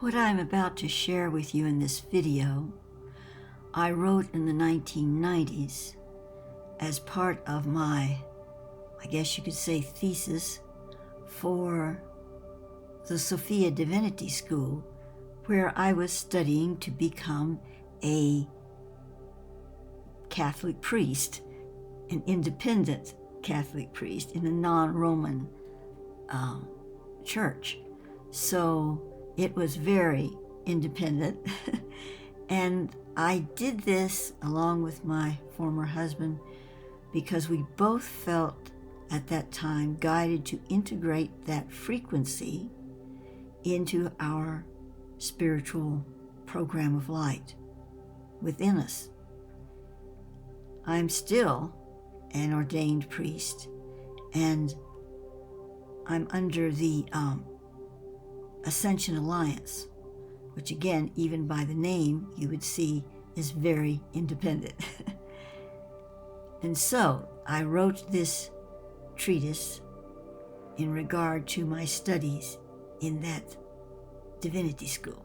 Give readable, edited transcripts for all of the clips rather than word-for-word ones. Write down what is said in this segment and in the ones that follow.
What I'm about to share with you in this video, I wrote in the 1990s as part of my, I guess you could say, thesis for the Sophia Divinity School, where I was studying to become a Catholic priest, an independent Catholic priest in a non-Roman church. So it was very independent. And I did this along with my former husband because we both felt at that time guided to integrate that frequency into our spiritual program of light within us. I'm still an ordained priest, and I'm under the Ascension Alliance, which again, even by the name, you would see is very independent. And so I wrote this treatise in regard to my studies in that divinity school.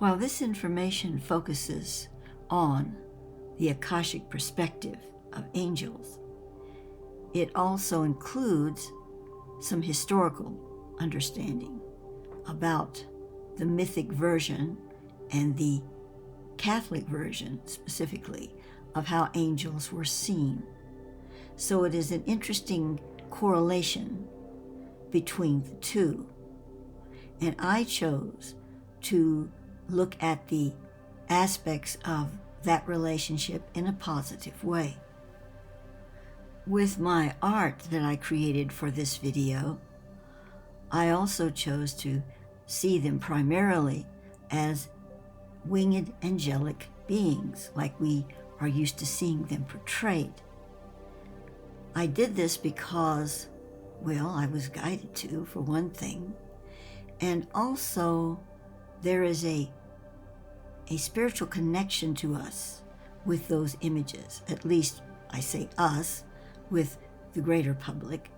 While this information focuses on the Akashic perspective of angels, it also includes some historical understanding about the mythic version and the Catholic version specifically of how angels were seen. So it is an interesting correlation between the two. And I chose to look at the aspects of that relationship in a positive way. With my art that I created for this video, I also chose to see them primarily as winged angelic beings, like we are used to seeing them portrayed. I did this because, well, I was guided to, for one thing, and also there is a spiritual connection to us with those images, at least I say us, with the greater public,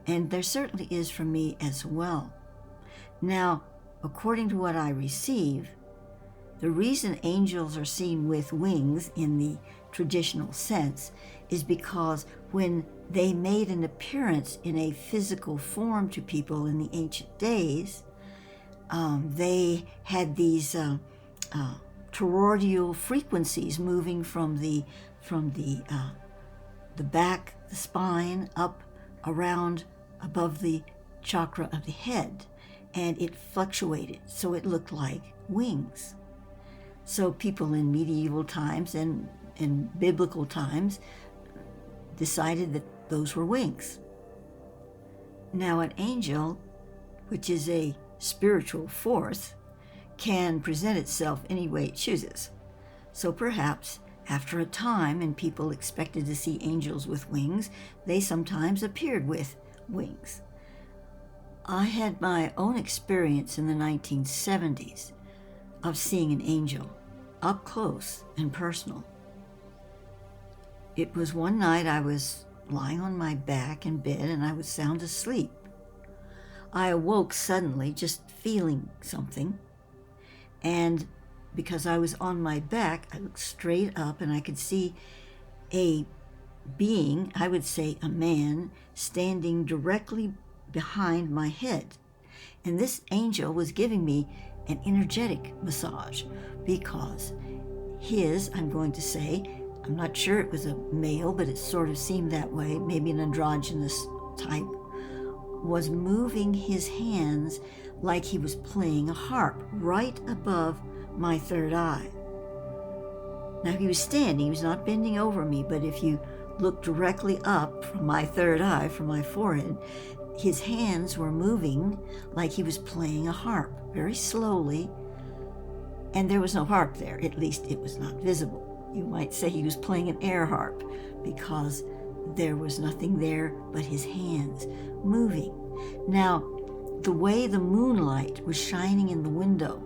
and there certainly is for me as well. Now, according to what I receive, the reason angels are seen with wings in the traditional sense is because when they made an appearance in a physical form to people in the ancient days, they had these toroidal frequencies moving from the back, the spine, up around above the chakra of the head, and it fluctuated, so it looked like wings. So people in medieval times and in biblical times decided that those were wings. Now an angel, which is a spiritual force, can present itself any way it chooses. So perhaps after a time, and people expected to see angels with wings, they sometimes appeared with wings. I had my own experience in the 1970s of seeing an angel up close and personal. It was one night I was lying on my back in bed and I was sound asleep. I awoke suddenly, just feeling something, and because I was on my back, I looked straight up and I could see a being, I would say a man, standing directly behind my head. And this angel was giving me an energetic massage because I'm going to say, I'm not sure it was a male, but it sort of seemed that way, maybe an androgynous type, was moving his hands like he was playing a harp right above my third eye. Now he was standing, he was not bending over me, but if you look directly up from my third eye, from my forehead, his hands were moving like he was playing a harp, very slowly, and there was no harp there, at least it was not visible. You might say he was playing an air harp because there was nothing there but his hands moving. Now, the way the moonlight was shining in the window,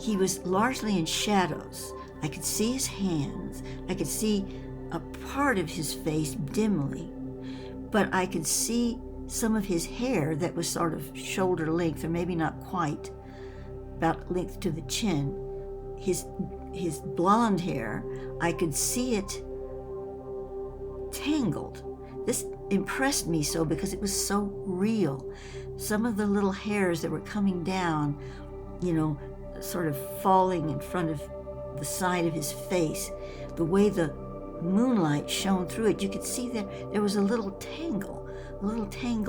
he was largely in shadows. I could see his hands. I could see a part of his face dimly, but I could see some of his hair that was sort of shoulder length, or maybe not quite, about length to the chin, his blonde hair, I could see it tangled. This impressed me so because it was so real. Some of the little hairs that were coming down, sort of falling in front of the side of his face, the way the moonlight shone through it, you could see that there was a little tangle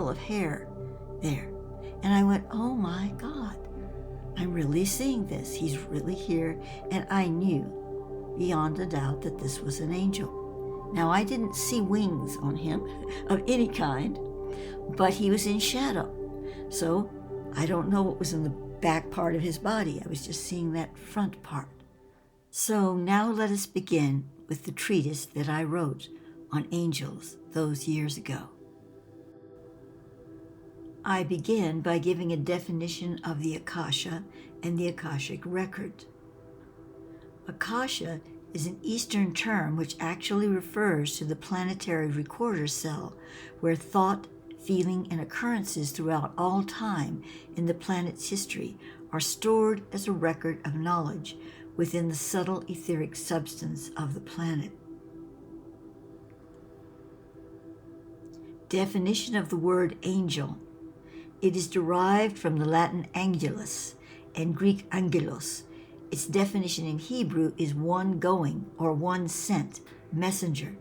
of hair there. And I went, oh my God, I'm really seeing this. He's really here. And I knew beyond a doubt that this was an angel. Now, I didn't see wings on him of any kind, but he was in shadow. So I don't know what was in the back part of his body. I was just seeing that front part. So now let us begin with the treatise that I wrote on angels those years ago. I begin by giving a definition of the Akasha and the Akashic record. Akasha is an Eastern term which actually refers to the planetary recorder cell where thought, feeling, and occurrences throughout all time in the planet's history are stored as a record of knowledge within the subtle etheric substance of the planet. Definition of the word angel. It is derived from the Latin angelus and Greek angelos. Its definition in Hebrew is one going or one sent, messenger.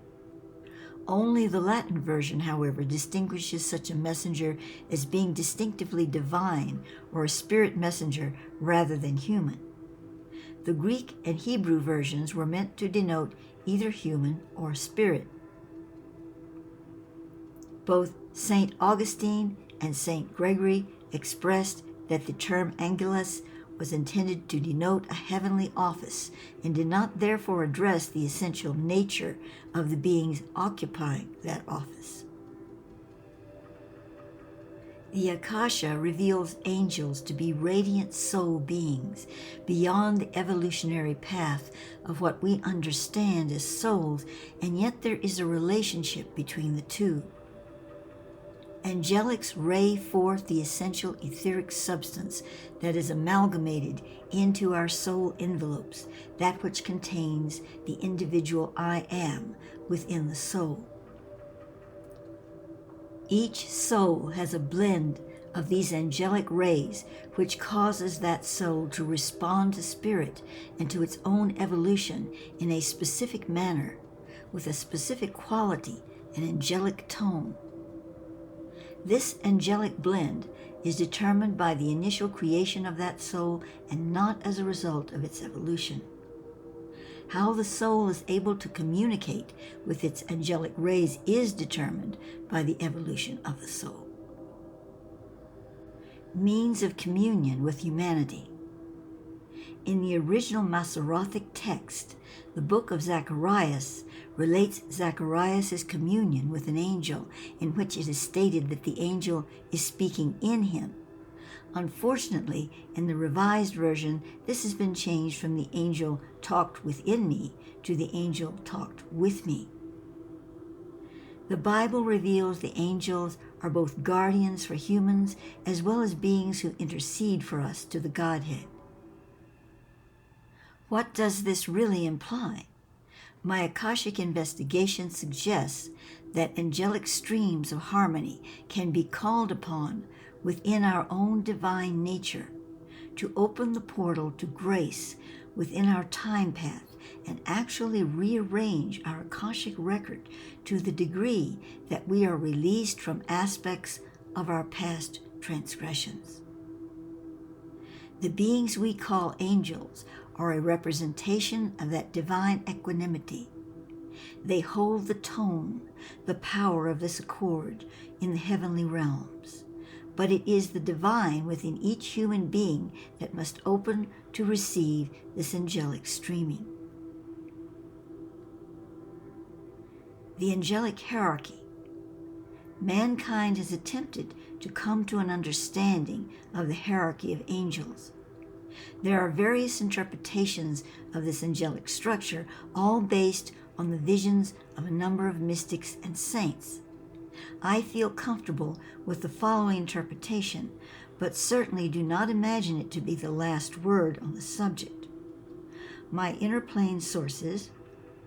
Only the Latin version, however, distinguishes such a messenger as being distinctively divine or a spirit messenger rather than human. The Greek and Hebrew versions were meant to denote either human or spirit. Both St. Augustine and St. Gregory expressed that the term angelus was intended to denote a heavenly office and did not therefore address the essential nature of the beings occupying that office. The Akasha reveals angels to be radiant soul beings beyond the evolutionary path of what we understand as souls, and yet there is a relationship between the two. Angelics ray forth the essential etheric substance that is amalgamated into our soul envelopes, that which contains the individual I am within the soul. Each soul has a blend of these angelic rays which causes that soul to respond to spirit and to its own evolution in a specific manner, with a specific quality and angelic tone. This angelic blend is determined by the initial creation of that soul and not as a result of its evolution. How the soul is able to communicate with its angelic rays is determined by the evolution of the soul. Means of communion with humanity. In the original Masorethic text, the book of Zacharias relates Zacharias' communion with an angel, in which it is stated that the angel is speaking in him. Unfortunately, in the Revised Version, this has been changed from the angel talked within me to the angel talked with me. The Bible reveals the angels are both guardians for humans as well as beings who intercede for us to the Godhead. What does this really imply? My Akashic investigation suggests that angelic streams of harmony can be called upon within our own divine nature to open the portal to grace within our time path and actually rearrange our Akashic record to the degree that we are released from aspects of our past transgressions. The beings we call angels are a representation of that divine equanimity. They hold the tone, the power of this accord in the heavenly realms. But it is the divine within each human being that must open to receive this angelic streaming. The Angelic Hierarchy. Mankind has attempted to come to an understanding of the hierarchy of angels. There are various interpretations of this angelic structure, all based on the visions of a number of mystics and saints. I feel comfortable with the following interpretation, but certainly do not imagine it to be the last word on the subject. My inner plane sources,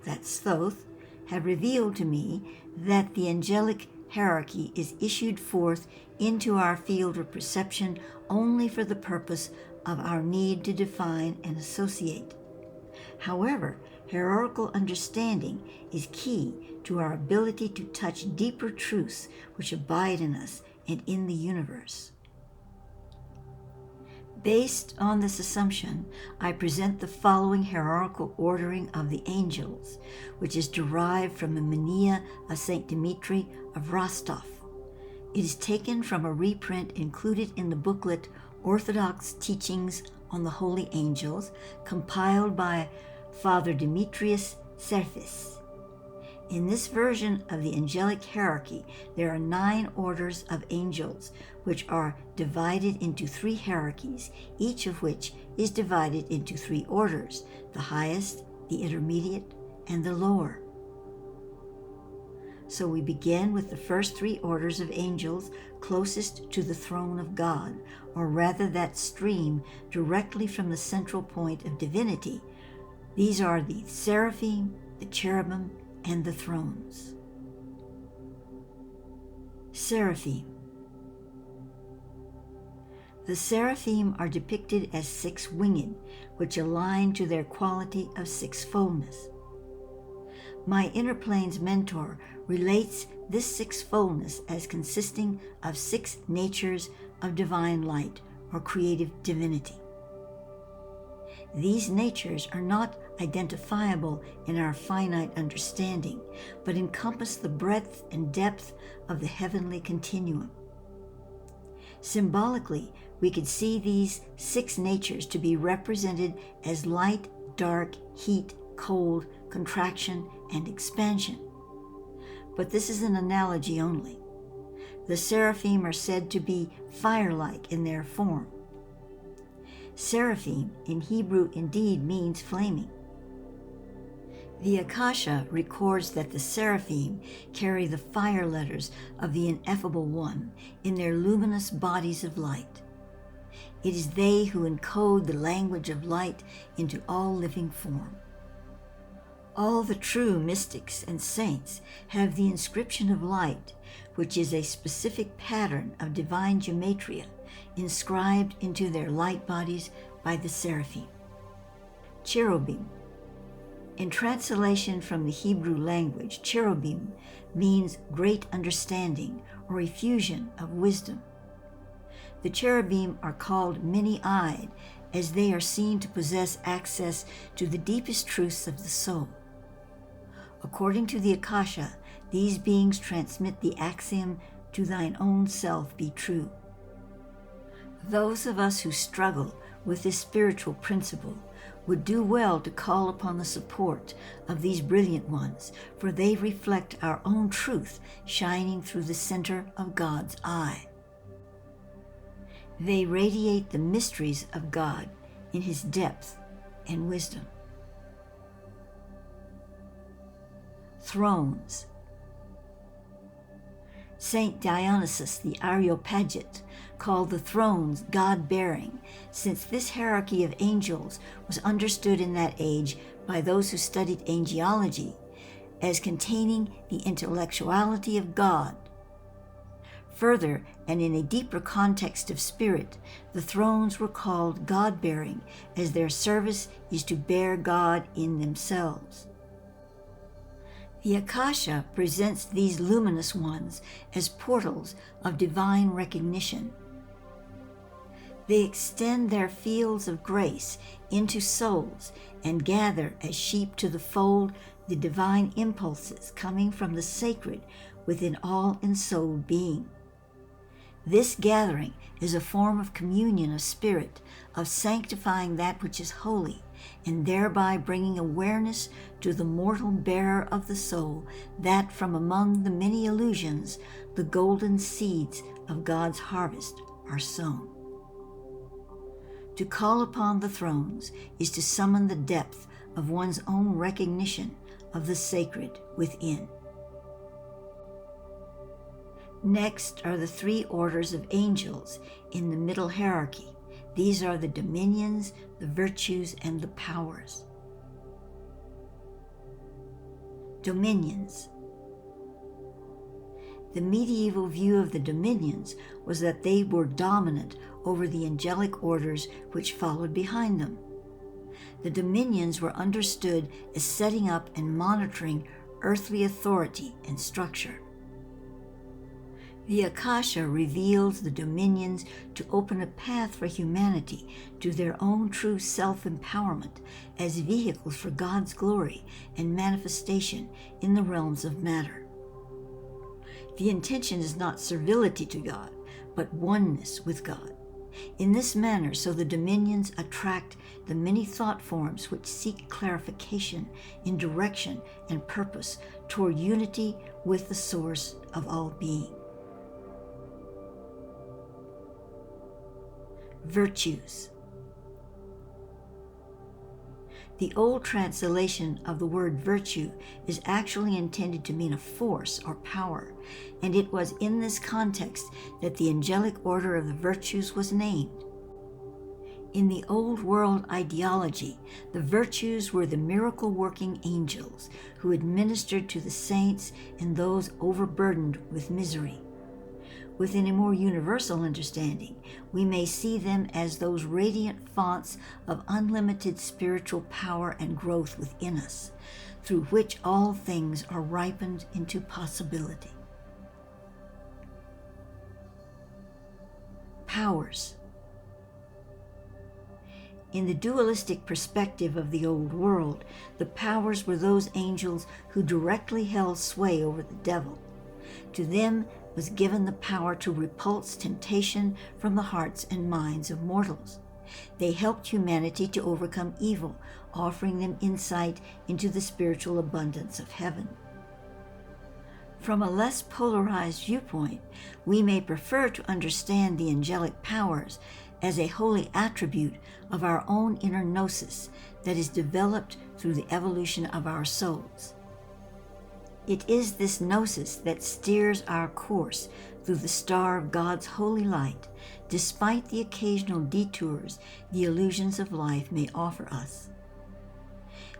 that's Thoth, have revealed to me that the angelic hierarchy is issued forth into our field of perception only for the purpose of our need to define and associate. However, hierarchical understanding is key to our ability to touch deeper truths which abide in us and in the universe. Based on this assumption, I present the following hierarchical ordering of the angels, which is derived from the Maia of Saint Dimitri of Rostov. It is taken from a reprint included in the booklet Orthodox Teachings on the Holy Angels, compiled by Father Demetrius Seraphim. In this version of the angelic hierarchy, there are 9 orders of angels, which are divided into 3 hierarchies, each of which is divided into 3 orders: the highest, the intermediate, and the lower. So we begin with the first 3 orders of angels closest to the throne of God, or rather that stream directly from the central point of divinity. These are the Seraphim, the cherubim, and the thrones. Seraphim. The Seraphim are depicted as 6-winged, which align to their quality of 6-foldness. My inner plane's mentor relates this 6-foldness as consisting of 6 natures of divine light or creative divinity. These natures are not identifiable in our finite understanding, but encompass the breadth and depth of the heavenly continuum. Symbolically, we could see these 6 natures to be represented as light, dark, heat, cold, contraction, and expansion. But this is an analogy only. The Seraphim are said to be fire-like in their form. Seraphim in Hebrew indeed means flaming. The Akasha records that the Seraphim carry the fire letters of the Ineffable One in their luminous bodies of light. It is they who encode the language of light into all living form. All the true mystics and saints have the inscription of light, which is a specific pattern of divine gematria inscribed into their light bodies by the Seraphim. Cherubim. In translation from the Hebrew language, cherubim means great understanding or effusion of wisdom. The cherubim are called many-eyed as they are seen to possess access to the deepest truths of the soul. According to the Akasha, these beings transmit the axiom, "To thine own self be true." Those of us who struggle with this spiritual principle would do well to call upon the support of these brilliant ones, for they reflect our own truth shining through the center of God's eye. They radiate the mysteries of God in His depth and wisdom. Thrones. Saint Dionysius the Areopagite called the thrones God-bearing, since this hierarchy of angels was understood in that age by those who studied angelology as containing the intellectuality of God. Further, and in a deeper context of spirit, the thrones were called God-bearing, as their service is to bear God in themselves. The Akasha presents these luminous ones as portals of divine recognition. They extend their fields of grace into souls and gather as sheep to the fold the divine impulses coming from the sacred within all ensouled being. This gathering is a form of communion of spirit, of sanctifying that which is holy, and thereby bringing awareness to the mortal bearer of the soul that from among the many illusions the golden seeds of God's harvest are sown. To call upon the thrones is to summon the depth of one's own recognition of the sacred within. Next are the three orders of angels in the middle hierarchy. These are the dominions, the virtues, and the powers. Dominions. The medieval view of the dominions was that they were dominant over the angelic orders which followed behind them. The dominions were understood as setting up and monitoring earthly authority and structure. The Akasha reveals the dominions to open a path for humanity to their own true self-empowerment as vehicles for God's glory and manifestation in the realms of matter. The intention is not servility to God, but oneness with God. In this manner, so the dominions attract the many thought forms which seek clarification in direction and purpose toward unity with the source of all being. Virtues. The old translation of the word virtue is actually intended to mean a force or power, and it was in this context that the angelic order of the virtues was named. In the old world ideology, the virtues were the miracle-working angels who administered to the saints and those overburdened with misery. Within a more universal understanding, we may see them as those radiant fonts of unlimited spiritual power and growth within us, through which all things are ripened into possibility. Powers. In the dualistic perspective of the old world, the powers were those angels who directly held sway over the devil. To them was given the power to repulse temptation from the hearts and minds of mortals. They helped humanity to overcome evil, offering them insight into the spiritual abundance of heaven. From a less polarized viewpoint, we may prefer to understand the angelic powers as a holy attribute of our own inner gnosis that is developed through the evolution of our souls. It is this gnosis that steers our course through the star of God's holy light, despite the occasional detours the illusions of life may offer us.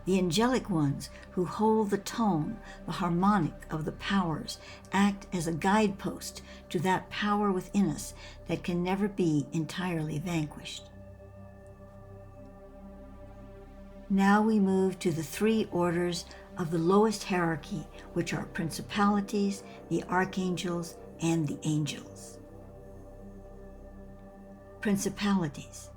The angelic ones who hold the tone, the harmonic of the powers, act as a guidepost to that power within us that can never be entirely vanquished. Now we move to the three orders of the lowest hierarchy, which are principalities, the archangels, and the angels. Principalities.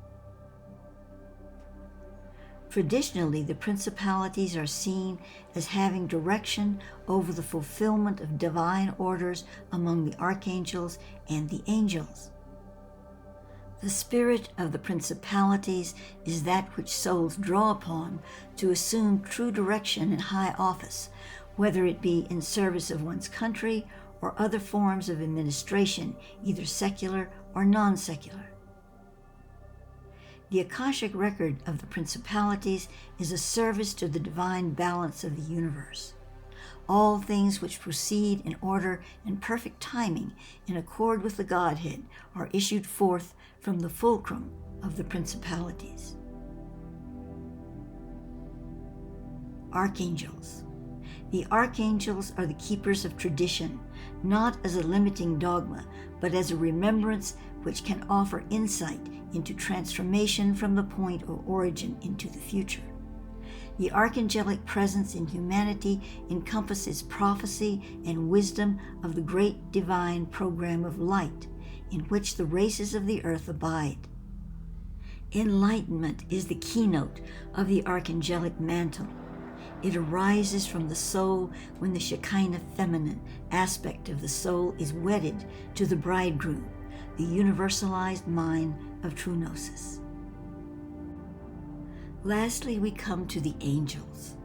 Traditionally, the principalities are seen as having direction over the fulfillment of divine orders among the archangels and the angels. The spirit of the principalities is that which souls draw upon to assume true direction in high office, whether it be in service of one's country or other forms of administration, either secular or non-secular. The Akashic record of the principalities is a service to the divine balance of the universe. All things which proceed in order and perfect timing in accord with the Godhead are issued forth from the fulcrum of the principalities. Archangels. The archangels are the keepers of tradition, not as a limiting dogma, but as a remembrance which can offer insight into transformation from the point of origin into the future. The archangelic presence in humanity encompasses prophecy and wisdom of the great divine program of light, in which the races of the earth abide. Enlightenment is the keynote of the archangelic mantle. It arises from the soul when the Shekinah feminine aspect of the soul is wedded to the bridegroom, the universalized mind of true gnosis. Lastly, we come to the angels.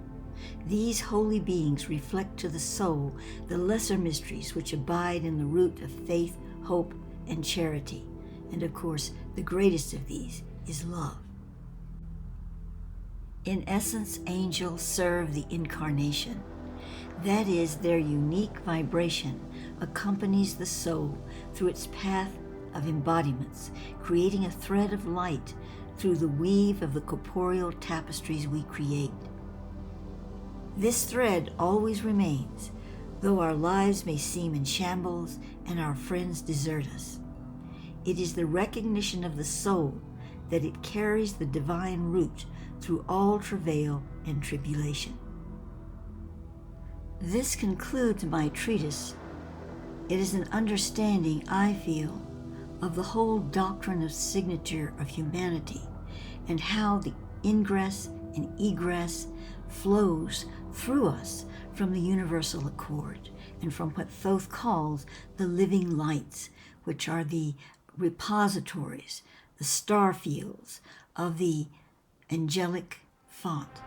These holy beings reflect to the soul the lesser mysteries which abide in the root of faith, hope, and charity. And of course, the greatest of these is love. In essence, angels serve the incarnation. That is, their unique vibration accompanies the soul through its path of embodiments, creating a thread of light through the weave of the corporeal tapestries we create. This thread always remains, though our lives may seem in shambles and our friends desert us. It is the recognition of the soul that it carries the divine root through all travail and tribulation. This concludes my treatise. It is an understanding, I feel, of the whole doctrine of signature of humanity and how the ingress and egress flows through us from the universal accord and from what Thoth calls the living lights, which are the repositories, the star fields of the angelic thought.